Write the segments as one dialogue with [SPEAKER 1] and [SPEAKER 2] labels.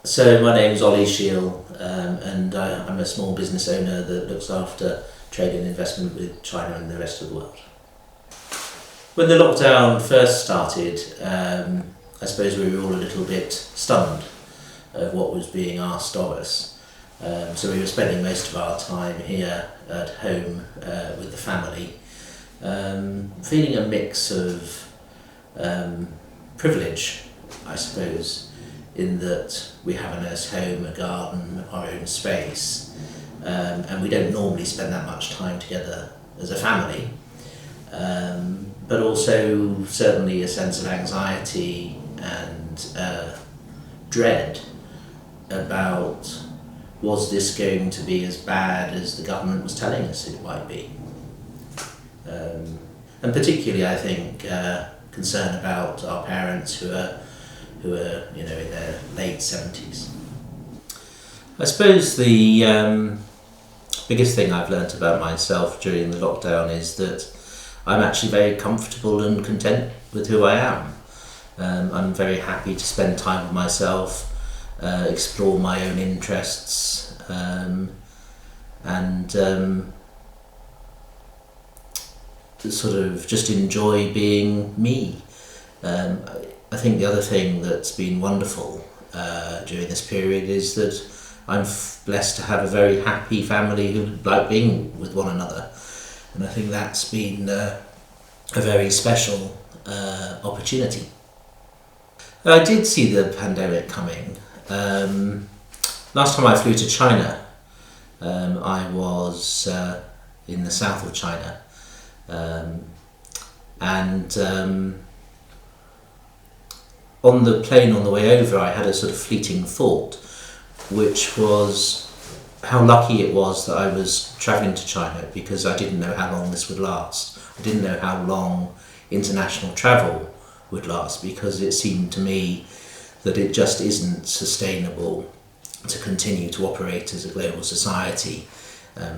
[SPEAKER 1] So my name's Ollie Shiell, and I'm a small business owner that looks after trade and investment with China and the rest of the world. When the lockdown first started, I suppose we were all a little bit stunned of what was being asked of us. So we were spending most of our time here at home with the family, feeling a mix of privilege, I suppose, in that we have a nice home, a garden, our own space, and we don't normally spend that much time together as a family, but also certainly a sense of anxiety and dread about, was this going to be as bad as the government was telling us it might be? And particularly, I think, concern about our parents who are in their late 70s. I suppose the biggest thing I've learnt about myself during the lockdown is that I'm actually very comfortable and content with who I am. I'm very happy to spend time with myself, explore my own interests, and sort of just enjoy being me. I think the other thing that's been wonderful during this period is that I'm blessed to have a very happy family who like being with one another, and I think that's been a very special opportunity. I did see the pandemic coming. Last time I flew to China, I was in the south of China, and on the plane on the way over, I had a sort of fleeting thought, which was how lucky it was that I was travelling to China, because I didn't know how long this would last. I didn't know how long international travel would last, because it seemed to me that it just isn't sustainable to continue to operate as a global society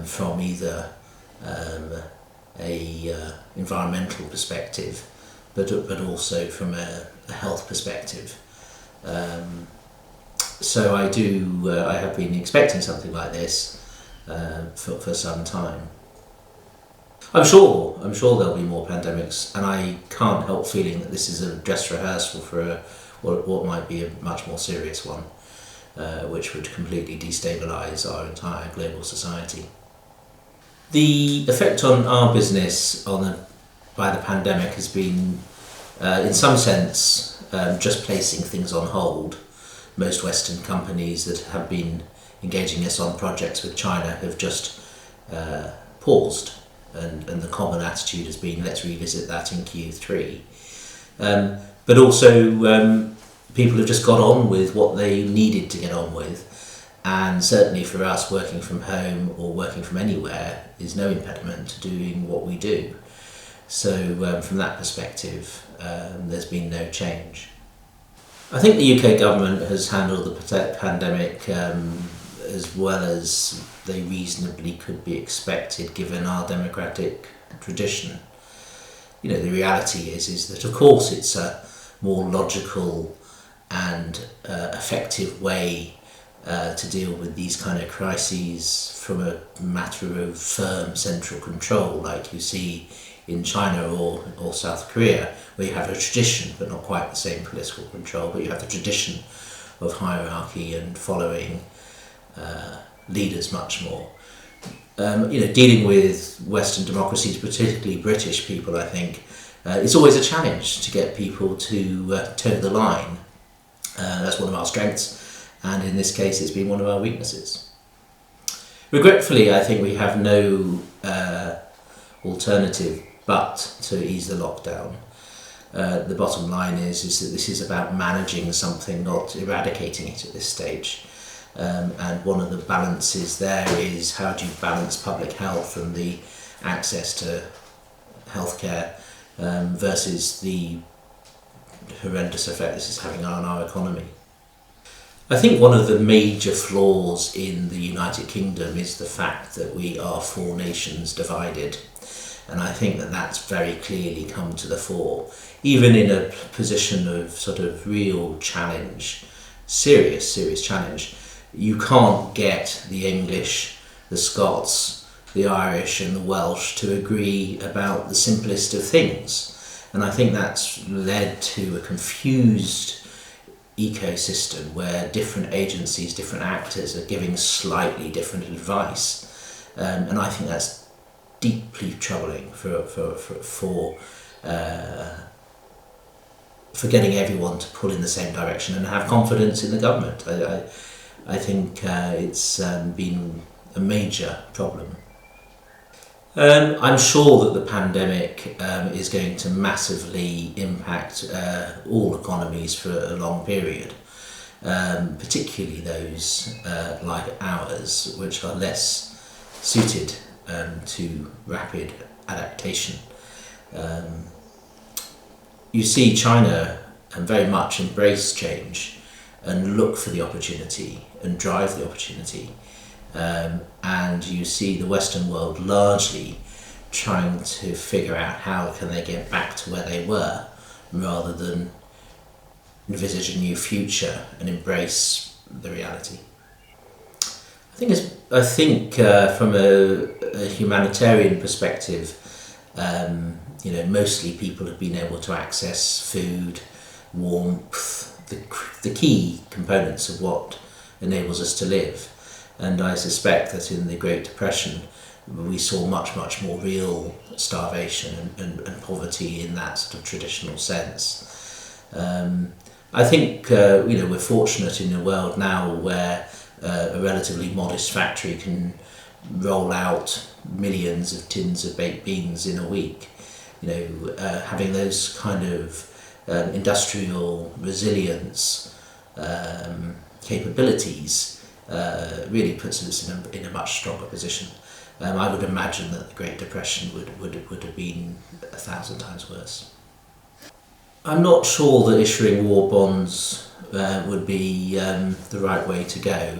[SPEAKER 1] from either a environmental perspective, but also from a health perspective. So I have been expecting something like this for some time. I'm sure there'll be more pandemics, and I can't help feeling that this is a dress rehearsal for what might be a much more serious one, which would completely destabilise our entire global society. The effect on our business by the pandemic has been, in some sense, just placing things on hold. Most Western companies that have been engaging us on projects with China have just paused, and the common attitude has been, let's revisit that in Q3. But also people have just got on with what they needed to get on with, and certainly for us, working from home or working from anywhere is no impediment to doing what we do. So from that perspective, there's been no change. I think the UK government has handled the pandemic as well as they reasonably could be expected, given our democratic tradition. The reality is that of course it's a more logical and effective way to deal with these kind of crises from a matter of firm central control, like you see in China or South Korea, where you have a tradition, but not quite the same political control, but you have the tradition of hierarchy and following leaders much more. Dealing with Western democracies, particularly British people, I think, it's always a challenge to get people to toe the line. That's one of our strengths, and in this case it's been one of our weaknesses. Regretfully, I think we have no alternative but to ease the lockdown. The bottom line is that this is about managing something, not eradicating it at this stage. And one of the balances there is, how do you balance public health and the access to healthcare versus the horrendous effect this is having on our economy. I think one of the major flaws in the United Kingdom is the fact that we are four nations divided. And I think that that's very clearly come to the fore, even in a position of sort of real challenge serious challenge. You can't get the English, the Scots, the Irish and the Welsh to agree about the simplest of things. And I think that's led to a confused ecosystem where different agencies, different actors are giving slightly different advice. And I think that's deeply troubling for getting everyone to pull in the same direction and have confidence in the government. I think it's been a major problem. I'm sure that the pandemic is going to massively impact all economies for a long period, particularly those like ours, which are less suited to rapid adaptation. You see China very much embrace change and look for the opportunity and drive the opportunity. And you see the Western world largely trying to figure out how can they get back to where they were rather than envisage a new future and embrace the reality. I think from a humanitarian perspective, mostly people have been able to access food, warmth, the key components of what enables us to live. And I suspect that in the Great Depression we saw much more real starvation and poverty in that sort of traditional sense. I think we're fortunate in a world now where a relatively modest factory can roll out millions of tins of baked beans in a week. Having those kind of industrial resilience capabilities really puts us in a much stronger position. I would imagine that the Great Depression would have been 1,000 times worse. I'm not sure that issuing war bonds would be the right way to go,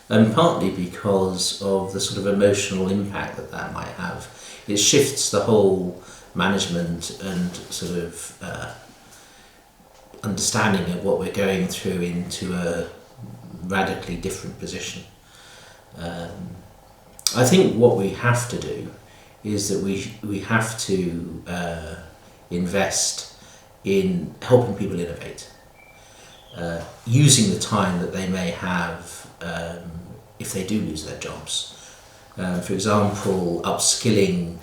[SPEAKER 1] partly because of the sort of emotional impact that might have. It shifts the whole management and sort of understanding of what we're going through into a radically different position. I think what we have to do is that we have to invest in helping people innovate, using the time that they may have if they do lose their jobs. For example, upskilling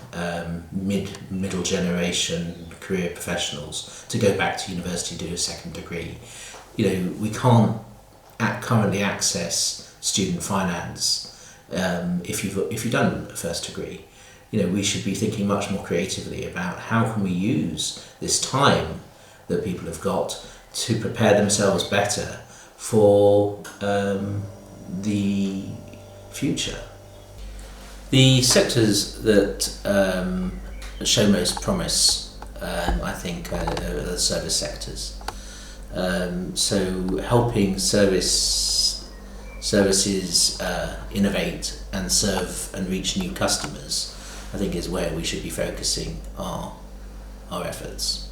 [SPEAKER 1] middle generation career professionals to go back to university to do a second degree. We can't currently access student finance if you've done a first degree. We should be thinking much more creatively about how can we use this time that people have got to prepare themselves better for the future. The sectors that show most promise, I think, are the service sectors. So helping services innovate and serve and reach new customers, I think, is where we should be focusing our efforts.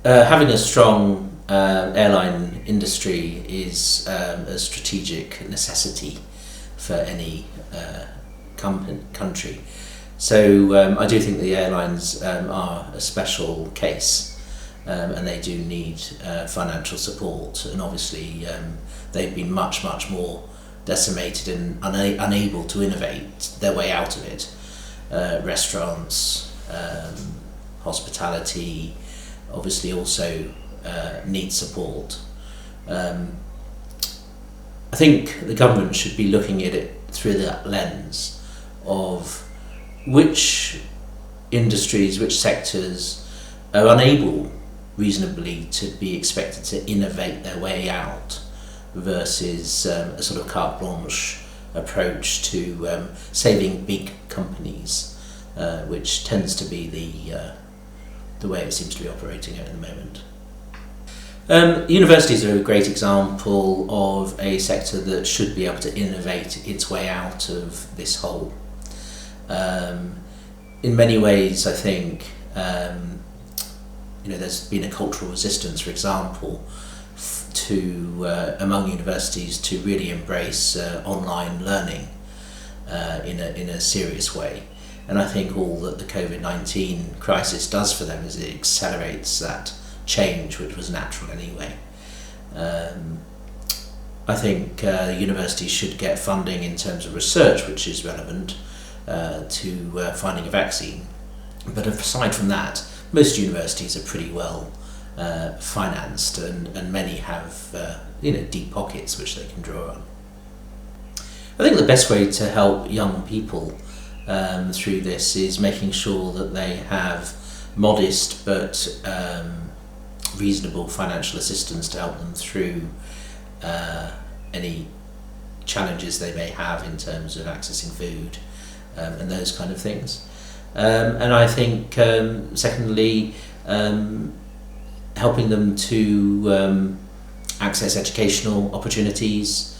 [SPEAKER 1] Having a strong airline industry is a strategic necessity for any country. So I do think the airlines are a special case, and they do need financial support, and obviously they've been much more decimated and unable to innovate their way out of it. Restaurants, hospitality obviously also need support. I think the government should be looking at it through that lens of which industries, which sectors are unable reasonably to be expected to innovate their way out versus a sort of carte blanche approach to saving big companies, which tends to be the way it seems to be operating at the moment. Universities are a great example of a sector that should be able to innovate its way out of this hole. In many ways, I think there's been a cultural resistance, for example, among universities to really embrace online learning in a serious way. And I think all that the COVID-19 crisis does for them is it accelerates that change, which was natural anyway. I think universities should get funding in terms of research which is relevant to finding a vaccine. But aside from that, most universities are pretty well financed, and many have deep pockets which they can draw on. I think the best way to help young people through this is making sure that they have modest but reasonable financial assistance to help them through any challenges they may have in terms of accessing food and those kind of things. And I think secondly, helping them to access educational opportunities,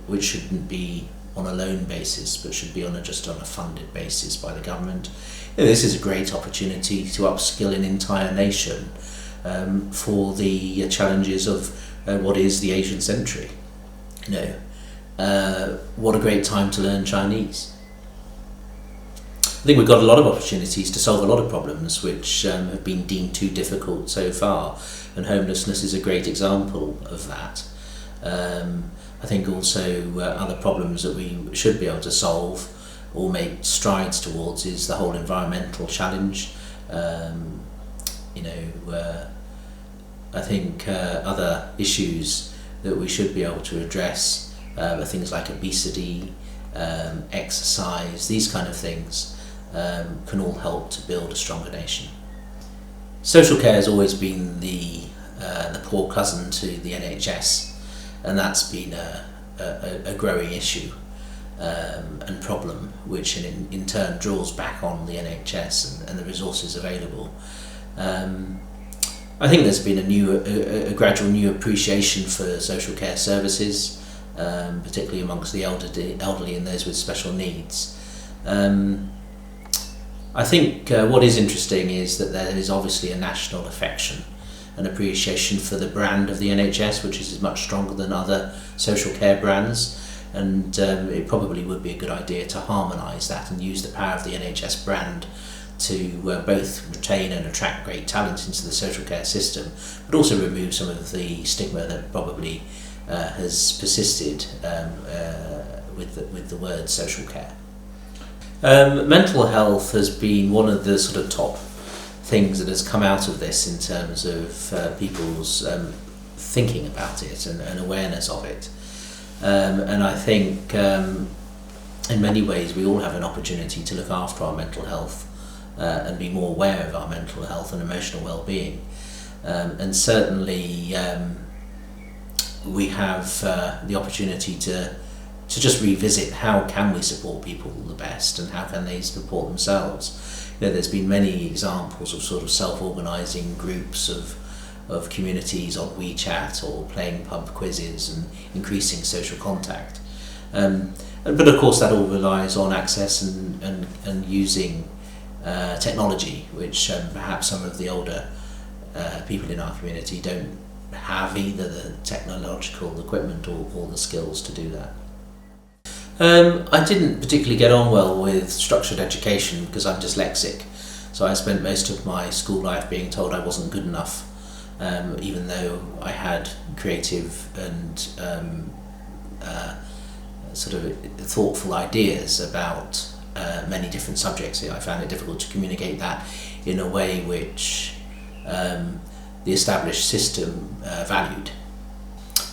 [SPEAKER 1] which shouldn't be on a loan basis but should be just on a funded basis by the government. This is a great opportunity to upskill an entire nation for the challenges of what is the Asian century. What a great time to learn Chinese. I think we've got a lot of opportunities to solve a lot of problems which have been deemed too difficult so far, and homelessness is a great example of that. I think also other problems that we should be able to solve or make strides towards is the whole environmental challenge. I think other issues that we should be able to address are things like obesity, exercise, these kind of things can all help to build a stronger nation. Social care has always been the poor cousin to the NHS, and that's been a growing issue and problem, which in turn draws back on the NHS and the resources available. I think there's been a gradual new appreciation for social care services, particularly amongst the elderly and those with special needs. I think what is interesting is that there is obviously a national affection and appreciation for the brand of the NHS, which is much stronger than other social care brands, and it probably would be a good idea to harmonise that and use the power of the NHS brand to both retain and attract great talent into the social care system, but also remove some of the stigma that probably has persisted with the word social care. Mental health has been one of the sort of top things that has come out of this in terms of people's thinking about it and awareness of it. And I think in many ways we all have an opportunity to look after our mental health and be more aware of our mental health and emotional well-being. And certainly we have the opportunity to just revisit how can we support people the best and how can they support themselves. There's been many examples of sort of self-organising groups of communities on WeChat or playing pub quizzes and increasing social contact. But of course that all relies on access and using technology, which perhaps some of the older people in our community don't have either the technological equipment or the skills to do that. I didn't particularly get on well with structured education because I'm dyslexic, so I spent most of my school life being told I wasn't good enough, even though I had creative and sort of thoughtful ideas about many different subjects. I found it difficult to communicate that in a way which the established system valued.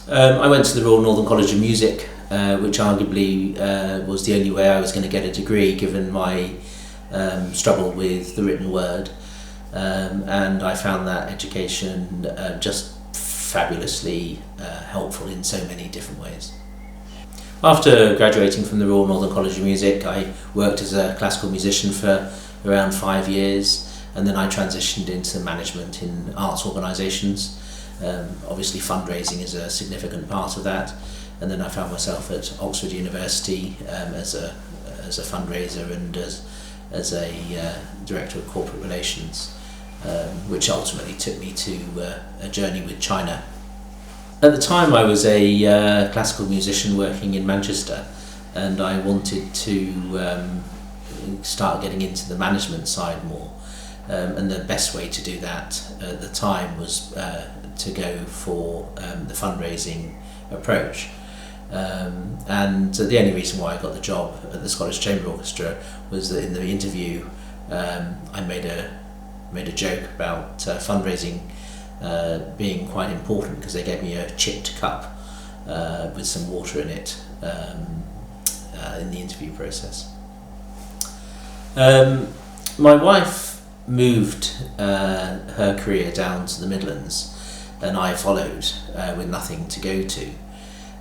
[SPEAKER 1] I went to the Royal Northern College of Music, which arguably was the only way I was going to get a degree given my struggle with the written word, and I found that education just fabulously helpful in so many different ways. After graduating from the Royal Northern College of Music, I worked as a classical musician for around 5 years, and then I transitioned into management in arts organisations. Obviously fundraising is a significant part of that, and then I found myself at Oxford University as a fundraiser and as a director of corporate relations, which ultimately took me to a journey with China At the time I was a classical musician working in Manchester, and I wanted to start getting into the management side more. And the best way to do that at the time was to go for the fundraising approach. And the only reason why I got the job at the Scottish Chamber Orchestra was that in the interview I made a joke about fundraising being quite important, because they gave me a chipped cup with some water in it in the interview process. My wife moved her career down to the Midlands, and I followed with nothing to go to.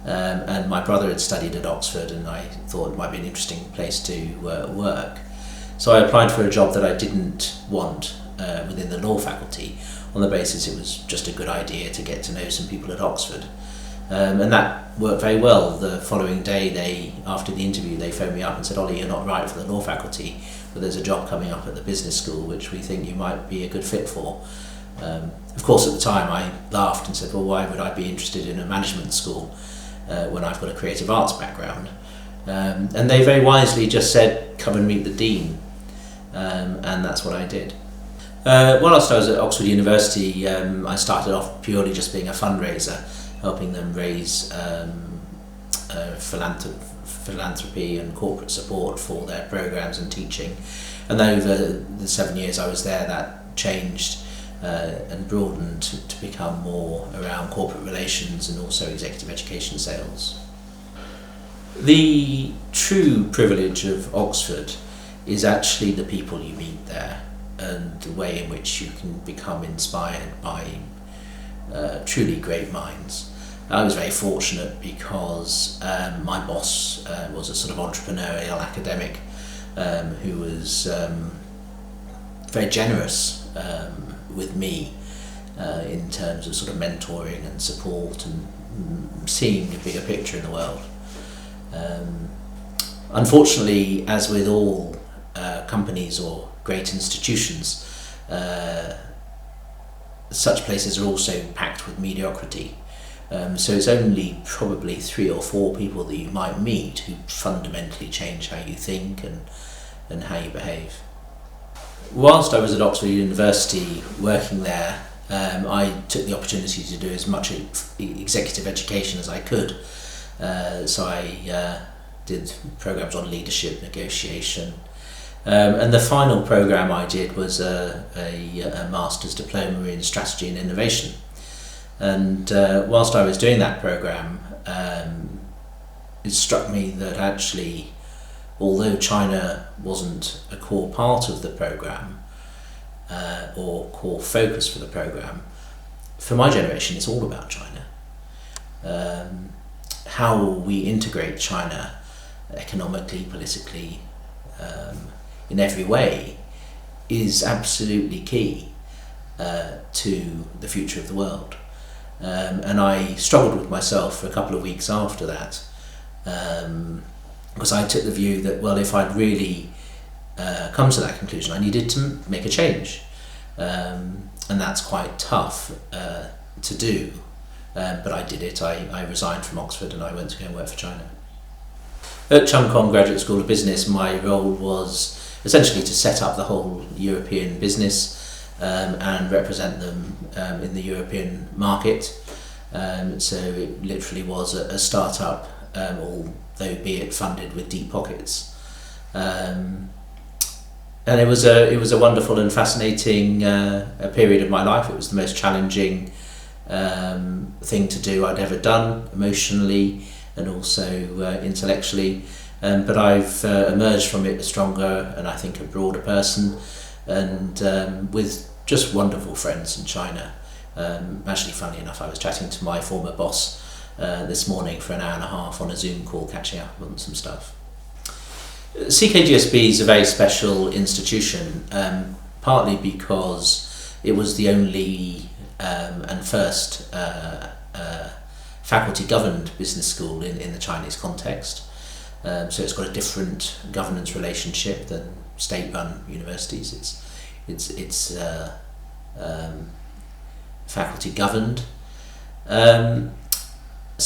[SPEAKER 1] And my brother had studied at Oxford, and I thought it might be an interesting place to work. So I applied for a job that I didn't want within the law faculty, on the basis it was just a good idea to get to know some people at Oxford. And that worked very well. The following day, after the interview, they phoned me up and said, "Ollie, you're not right for the law faculty, but there's a job coming up at the business school which we think you might be a good fit for." Of course, at the time I laughed and said, "Well, why would I be interested in a management school when I've got a creative arts background?" And they very wisely just said, "Come and meet the dean." And that's what I did. Whilst I was at Oxford University, I started off purely just being a fundraiser, helping them raise philanthropy and corporate support for their programs and teaching. And then over the 7 years I was there, that changed and broadened to become more around corporate relations and also executive education sales. The true privilege of Oxford is actually the people you meet there, and the way in which you can become inspired by truly great minds. I was very fortunate because my boss was a sort of entrepreneurial academic who was very generous with me in terms of sort of mentoring and support and seeing a bigger picture in the world. Unfortunately, as with all companies or great institutions, such places are also packed with mediocrity. So it's only probably 3 or 4 people that you might meet who fundamentally change how you think and how you behave. Whilst I was at Oxford University working there, I took the opportunity to do as much executive education as I could. So I did programs on leadership, negotiation, and the final program I did was a master's diploma in strategy and innovation. And whilst I was doing that program, it struck me that actually, although China wasn't a core part of the program or core focus for the program, for my generation it's all about China. How we integrate China economically, politically, in every way is absolutely key to the future of the world. And I struggled with myself for a couple of weeks after that, because I took the view that, well, if I'd really come to that conclusion, I needed to make a change, and that's quite tough to do, but I did it. I resigned from Oxford and I went to go and work for China. At Chung Kong Graduate School of Business, my role was essentially to set up the whole European business and represent them in the European market. So it literally was a start-up, although be it funded with deep pockets. And it was a wonderful and fascinating period of my life. It was the most challenging thing to do I'd ever done, emotionally and also intellectually. But I've emerged from it a stronger and I think a broader person, and with just wonderful friends in China. Actually, funnily enough, I was chatting to my former boss this morning for an hour and a half on a Zoom call, catching up on some stuff. CKGSB is a very special institution, partly because it was the only and first faculty-governed business school in the Chinese context. So it's got a different governance relationship than state-run universities. It's faculty-governed, and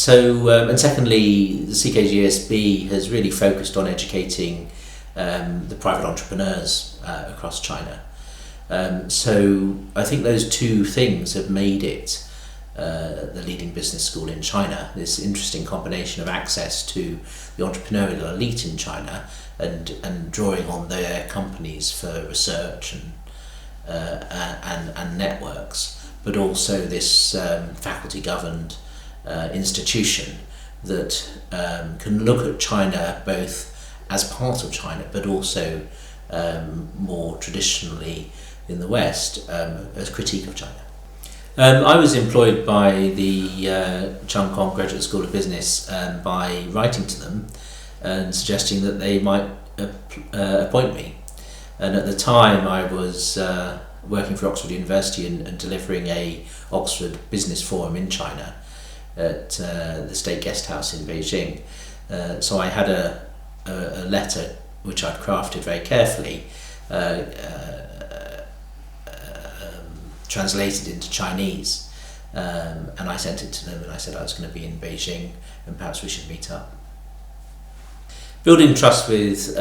[SPEAKER 1] And secondly, the CKGSB has really focused on educating the private entrepreneurs across China. So I think those two things have made it the leading business school in China. This interesting combination of access to the entrepreneurial elite in China and drawing on their companies for research and networks, but also this faculty governed institution that can look at China both as part of China, but also more traditionally in the West as critique of China. I was employed by the Chung Kong Graduate School of Business by writing to them and suggesting that they might appoint me. And at the time I was working for Oxford University and delivering a Oxford Business Forum in China at the State Guest House in Beijing. So I had a letter which I'd crafted very carefully, translated into Chinese, and I sent it to them and I said I was going to be in Beijing and perhaps we should meet up. Building trust with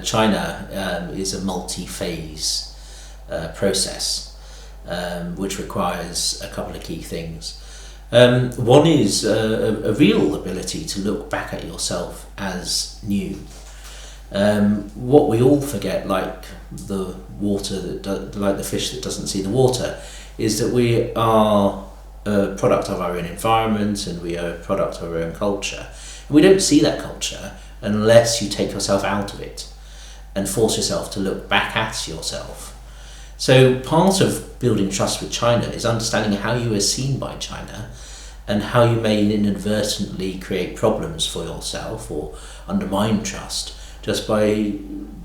[SPEAKER 1] China is a multi-phase process which requires a couple of key things. One is a real ability to look back at yourself as new. What we all forget, like the water like the fish that doesn't see the water, is that we are a product of our own environment and we are a product of our own culture. And we don't see that culture unless you take yourself out of it and force yourself to look back at yourself. So part of building trust with China is understanding how you are seen by China and how you may inadvertently create problems for yourself or undermine trust just by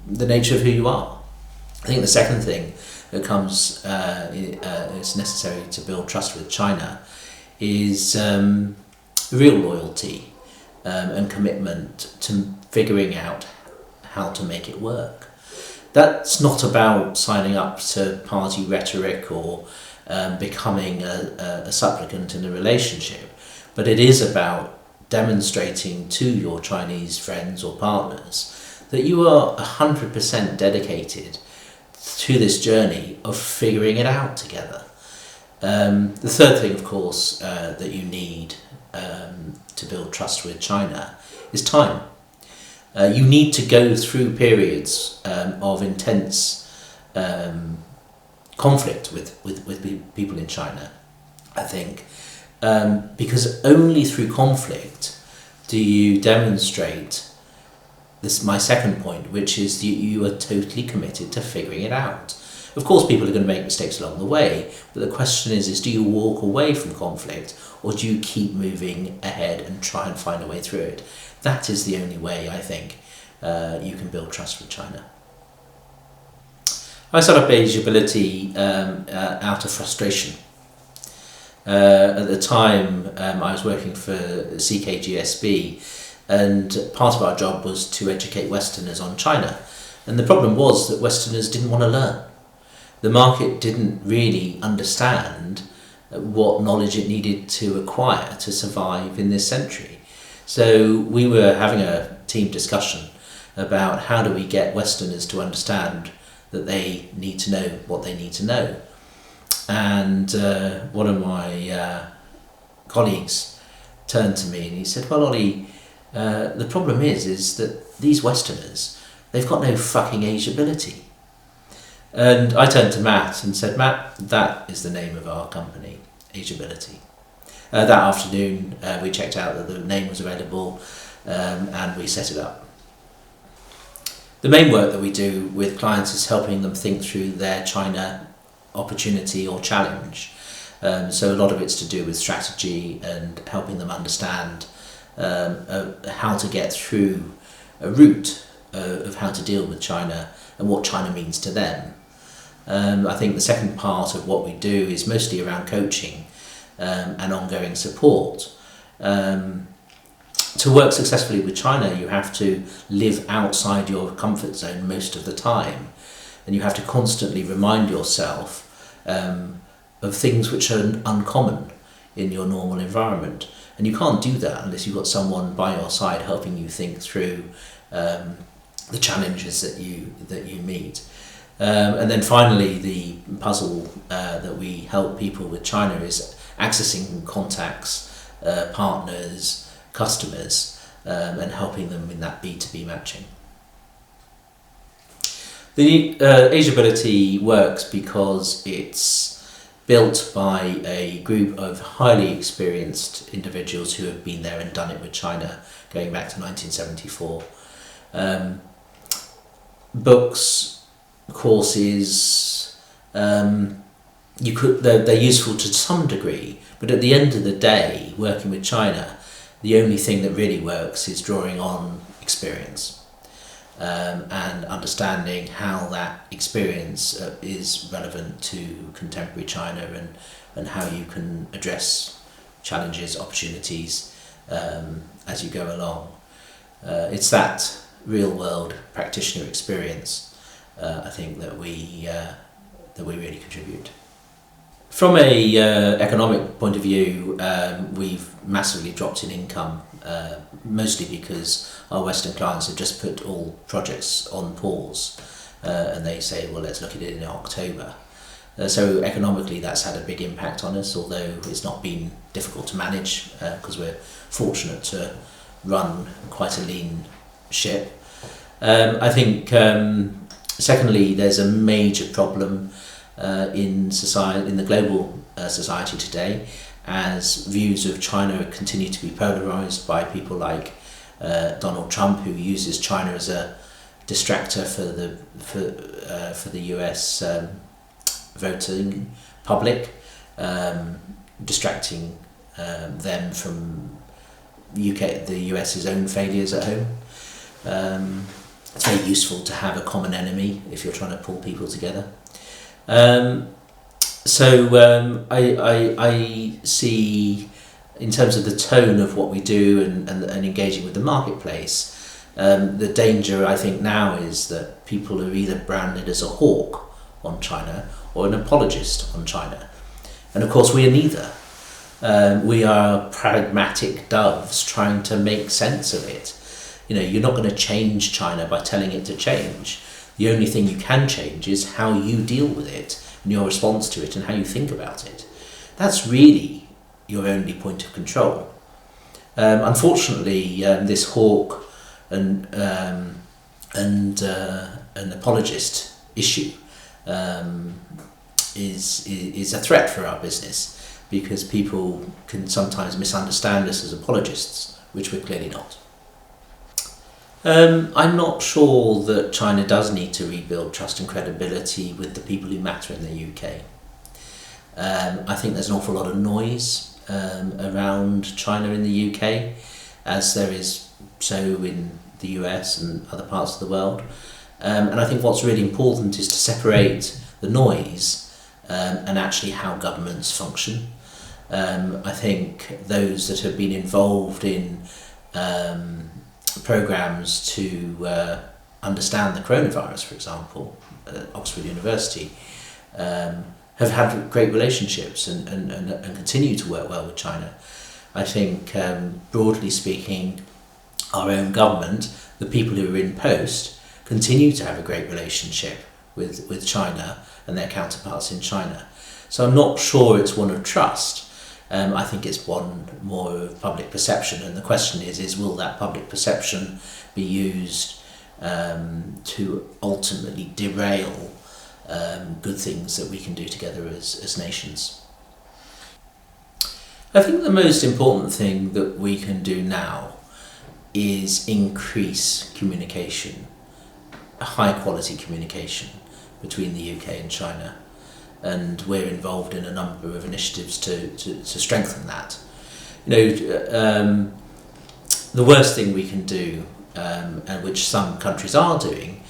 [SPEAKER 1] the nature of who you are. I think the second thing that comes is necessary to build trust with China is real loyalty and commitment to figuring out how to make it work. That's not about signing up to party rhetoric or becoming a supplicant in a relationship, but it is about demonstrating to your Chinese friends or partners that you are 100% dedicated to this journey of figuring it out together. The third thing, of course, that you need to build trust with China is time. You need to go through periods of intense conflict with people in China, I think, because only through conflict do you demonstrate this, my second point, which is that you are totally committed to figuring it out. Of course, people are going to make mistakes along the way, but the question is do you walk away from conflict or do you keep moving ahead and try and find a way through it? That is the only way, I think, you can build trust with China. I set up Ageability out of frustration. At the time, I was working for CKGSB, and part of our job was to educate Westerners on China. And the problem was that Westerners didn't want to learn. The market didn't really understand what knowledge it needed to acquire to survive in this century. So we were having a team discussion about how do we get Westerners to understand that they need to know what they need to know. And one of my colleagues turned to me and he said, well, Ollie, the problem is that these Westerners, they've got no fucking ageability. And I turned to Matt and said, Matt, that is the name of our company, Ageability. That afternoon, we checked out that the name was available and we set it up. The main work that we do with clients is helping them think through their China opportunity or challenge. So a lot of it's to do with strategy and helping them understand how to get through a route of how to deal with China and what China means to them. I think the second part of what we do is mostly around coaching and ongoing support. To work successfully with China, you have to live outside your comfort zone most of the time, and you have to constantly remind yourself of things which are uncommon in your normal environment. And you can't do that unless you've got someone by your side helping you think through the challenges that you meet. And then finally, the puzzle that we help people with China is accessing contacts, partners, customers, and helping them in that B2B matching. The Asiability works because it's built by a group of highly experienced individuals who have been there and done it with China going back to 1974. Books, courses, they're useful to some degree, but at the end of the day, working with China, the only thing that really works is drawing on experience. And understanding how that experience is relevant to contemporary China and how you can address challenges, opportunities as you go along. It's that real-world practitioner experience, I think, that we really contribute. From a economic point of view, we've massively dropped in income, mostly because our Western clients have just put all projects on pause, and they say, well, let's look at it in October. So economically, that's had a big impact on us, although it's not been difficult to manage because we're fortunate to run quite a lean ship. I think, secondly, there's a major problem in society, in the global society today, as views of China continue to be polarized by people like Donald Trump, who uses China as a distractor for the US voting public, distracting them from the US's own failures at home. It's very useful to have a common enemy if you're trying to pull people together. So I see, in terms of the tone of what we do and engaging with the marketplace, the danger I think now is that people are either branded as a hawk on China or an apologist on China. And of course we are neither. We are pragmatic doves trying to make sense of it. You know, you're not going to change China by telling it to change. The only thing you can change is how you deal with it and your response to it and how you think about it. That's really your only point of control. Unfortunately, this hawk and apologist issue is a threat for our business, because people can sometimes misunderstand us as apologists, which we're clearly not. I'm not sure that China does need to rebuild trust and credibility with the people who matter in the UK. I think there's an awful lot of noise around China in the UK, as there is so in the US and other parts of the world. And I think what's really important is to separate the noise and actually how governments function. I think those that have been involved in programs to understand the coronavirus, for example, at Oxford University, have had great relationships and continue to work well with China. I think, broadly speaking, our own government, the people who are in post, continue to have a great relationship with China and their counterparts in China. So I'm not sure it's one of trust. I think it's one more of public perception, and the question is will that public perception be used to ultimately derail good things that we can do together as nations? I think the most important thing that we can do now is increase communication, high quality communication between the UK and China. And we're involved in a number of initiatives to strengthen that. The worst thing we can do, and which some countries are doing,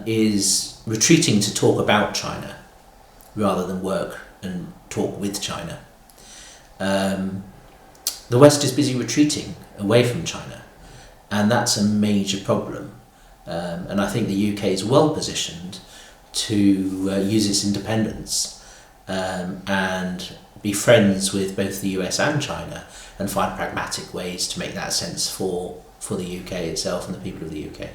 [SPEAKER 1] is retreating to talk about China rather than work and talk with China. The West is busy retreating away from China, and that's a major problem. And I think the UK is well positioned to use its independence and be friends with both the US and China and find pragmatic ways to make that sense for the UK itself and the people of the UK.